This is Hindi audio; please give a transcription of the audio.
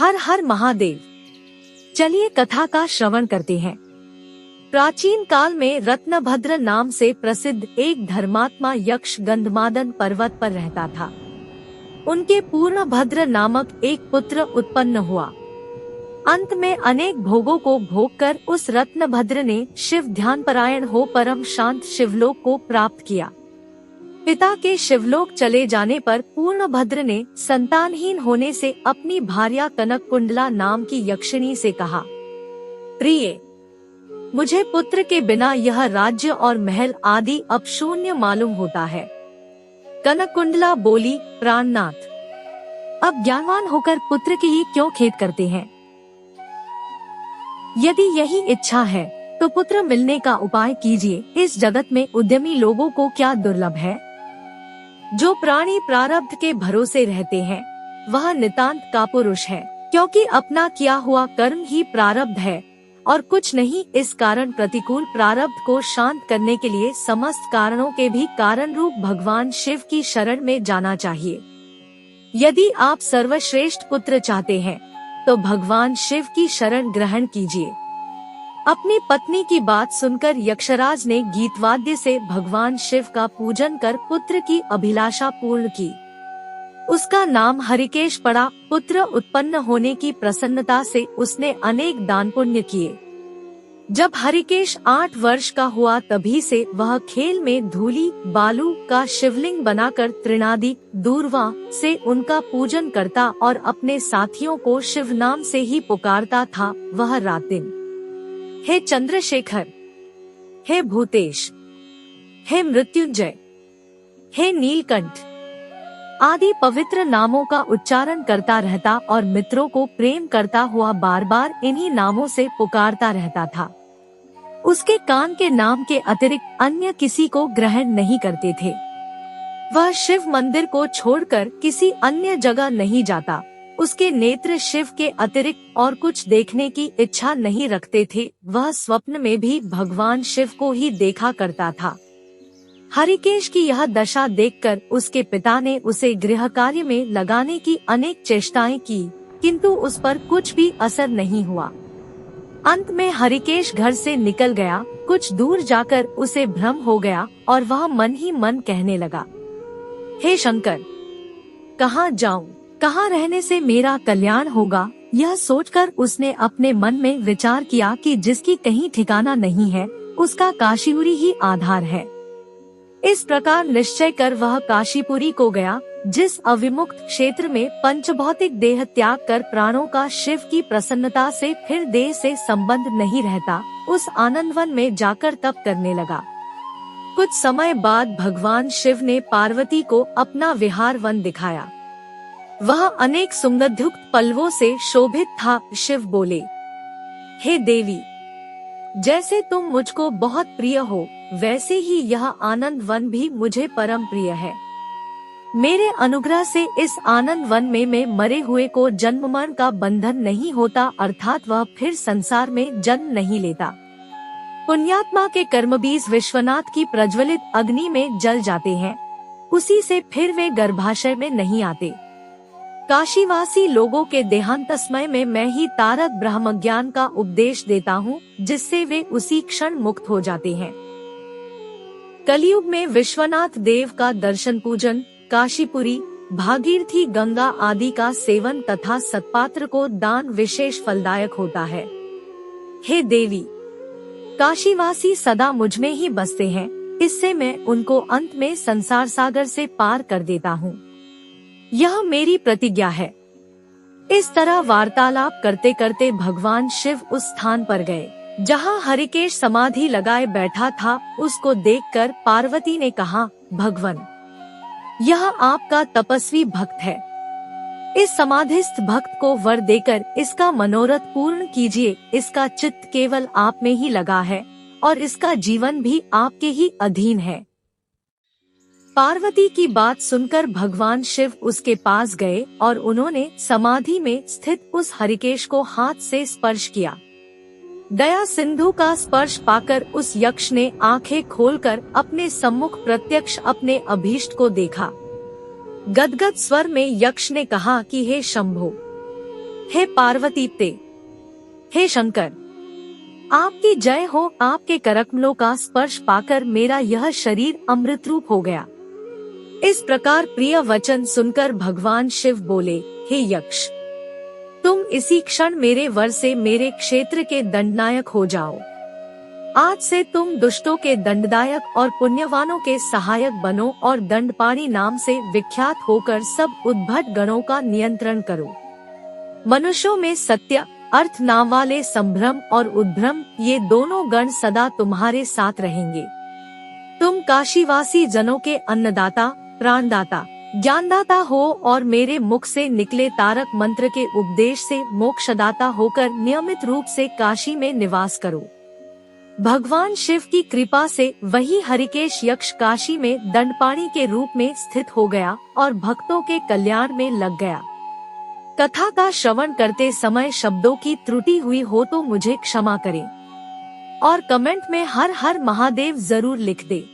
हर हर महादेव। चलिए कथा का श्रवण करते हैं। प्राचीन काल में रत्नभद्र नाम से प्रसिद्ध एक धर्मात्मा यक्ष गंधमादन पर्वत पर रहता था। उनके पूर्णभद्र नामक एक पुत्र उत्पन्न हुआ। अंत में अनेक भोगों को भोगकर उस रत्नभद्र ने शिव ध्यान परायण हो परम शांत शिवलोक को प्राप्त किया। पिता के शिवलोक चले जाने पर पूर्णभद्र ने संतानहीन होने से अपनी भार्या कनक कुंडला नाम की यक्षिणी से कहा, प्रिय, मुझे पुत्र के बिना यह राज्य और महल आदि अब शून्य मालूम होता है। कनक कुंडला बोली, प्राणनाथ, अब ज्ञानवान होकर पुत्र की ही क्यों खेद करते हैं? यदि यही इच्छा है तो पुत्र मिलने का उपाय कीजिए। इस जगत में उद्यमी लोगों को क्या दुर्लभ है। जो प्राणी प्रारब्ध के भरोसे रहते हैं वह नितांत का पुरुष है, क्योंकि अपना किया हुआ कर्म ही प्रारब्ध है और कुछ नहीं। इस कारण प्रतिकूल प्रारब्ध को शांत करने के लिए समस्त कारणों के भी कारण रूप भगवान शिव की शरण में जाना चाहिए। यदि आप सर्वश्रेष्ठ पुत्र चाहते हैं तो भगवान शिव की शरण ग्रहण कीजिए। अपनी पत्नी की बात सुनकर यक्षराज ने गीतवाद्य से भगवान शिव का पूजन कर पुत्र की अभिलाषा पूर्ण की। उसका नाम हरिकेश पड़ा। पुत्र उत्पन्न होने की प्रसन्नता से उसने अनेक दान पुण्य किए। जब हरिकेश 8 वर्ष का हुआ तभी से वह खेल में धूली बालू का शिवलिंग बनाकर त्रिनादि दूरवा से उनका पूजन करता और अपने साथियों को शिव नाम से ही पुकारता था। वह रात दिन हे चंद्रशेखर, हे भूतेश, हे मृत्युंजय, हे नीलकंठ आदि पवित्र नामों का उच्चारण करता रहता और मित्रों को प्रेम करता हुआ बार बार इन्हीं नामों से पुकारता रहता था। उसके कान के नाम के अतिरिक्त अन्य किसी को ग्रहण नहीं करते थे। वह शिव मंदिर को छोड़कर किसी अन्य जगह नहीं जाता। उसके नेत्र शिव के अतिरिक्त और कुछ देखने की इच्छा नहीं रखते थे। वह स्वप्न में भी भगवान शिव को ही देखा करता था। हरिकेश की यह दशा देखकर उसके पिता ने उसे गृह कार्य में लगाने की अनेक चेष्टाएं की, किंतु उस पर कुछ भी असर नहीं हुआ। अंत में हरिकेश घर से निकल गया। कुछ दूर जाकर उसे भ्रम हो गया और वह मन ही मन कहने लगा, हे शंकर, कहाँ जाऊं, कहाँ रहने से मेरा कल्याण होगा। यह सोचकर उसने अपने मन में विचार किया कि जिसकी कहीं ठिकाना नहीं है उसका काशीपुरी ही आधार है। इस प्रकार निश्चय कर वह काशीपुरी को गया, जिस अविमुक्त क्षेत्र में पंचभौतिक देह त्याग कर प्राणों का शिव की प्रसन्नता से फिर देह से संबंध नहीं रहता। उस आनंदवन में जाकर तप करने लगा। कुछ समय बाद भगवान शिव ने पार्वती को अपना विहार वन दिखाया। वह अनेक सुगंधयुक्त पल्लवों से शोभित था। शिव बोले, हे देवी, जैसे तुम मुझको बहुत प्रिय हो वैसे ही यह आनंद वन भी मुझे परम प्रिय है। मेरे अनुग्रह से इस आनंद वन में मैं मरे हुए को जन्म मरण का बंधन नहीं होता, अर्थात वह फिर संसार में जन्म नहीं लेता। पुण्यात्मा के कर्म बीज विश्वनाथ की प्रज्वलित अग्नि में जल जाते हैं, उसी से फिर वे गर्भाशय में नहीं आते। काशीवासी लोगों के देहांत समय में मैं ही तारक ब्रह्म ज्ञान का उपदेश देता हूँ, जिससे वे उसी क्षण मुक्त हो जाते हैं। कलयुग में विश्वनाथ देव का दर्शन पूजन, काशीपुरी, भागीरथी गंगा आदि का सेवन तथा सत्पात्र को दान विशेष फलदायक होता है। हे देवी, काशीवासी सदा मुझमें ही बसते हैं, इससे मैं उनको अंत में संसार सागर से पार कर देता हूँ। यह मेरी प्रतिज्ञा है। इस तरह वार्तालाप करते करते भगवान शिव उस स्थान पर गए जहाँ हरिकेश समाधि लगाए बैठा था। उसको देखकर पार्वती ने कहा, भगवान, यह आपका तपस्वी भक्त है। इस समाधिस्थ भक्त को वर देकर इसका मनोरथ पूर्ण कीजिए। इसका चित्त केवल आप में ही लगा है और इसका जीवन भी आपके ही अधीन है। पार्वती की बात सुनकर भगवान शिव उसके पास गए और उन्होंने समाधि में स्थित उस हरिकेश को हाथ से स्पर्श किया। दया सिंधु का स्पर्श पाकर उस यक्ष ने आंखें खोलकर अपने सम्मुख प्रत्यक्ष अपने अभीष्ट को देखा। गदगद स्वर में यक्ष ने कहा कि हे शंभो, हे पार्वती ते, हे शंकर, आपकी जय हो। आपके करकमलों का स्पर्श पाकर मेरा यह शरीर अमृत रूप हो गया। इस प्रकार प्रिय वचन सुनकर भगवान शिव बोले, हे यक्ष, तुम इसी क्षण मेरे वर से मेरे क्षेत्र के दंडनायक हो जाओ। आज से तुम दुष्टों के दंडदायक और पुण्यवानों के सहायक बनो और दंडपाणी नाम से विख्यात होकर सब उद्भट गणों का नियंत्रण करो। मनुष्यों में सत्य अर्थ नाम वाले संभ्रम और उद्भ्रम, ये दोनों गण सदा तुम्हारे साथ रहेंगे। तुम काशीवासी जनों के अन्नदाता, प्राणदाता, ज्ञानदाता हो और मेरे मुख से निकले तारक मंत्र के उपदेश से मोक्षदाता होकर नियमित रूप से काशी में निवास करो। भगवान शिव की कृपा से वही हरिकेश यक्ष काशी में दंडपाणी के रूप में स्थित हो गया और भक्तों के कल्याण में लग गया। कथा का श्रवण करते समय शब्दों की त्रुटि हुई हो तो मुझे क्षमा करें और कमेंट में हर हर महादेव जरूर लिख दे।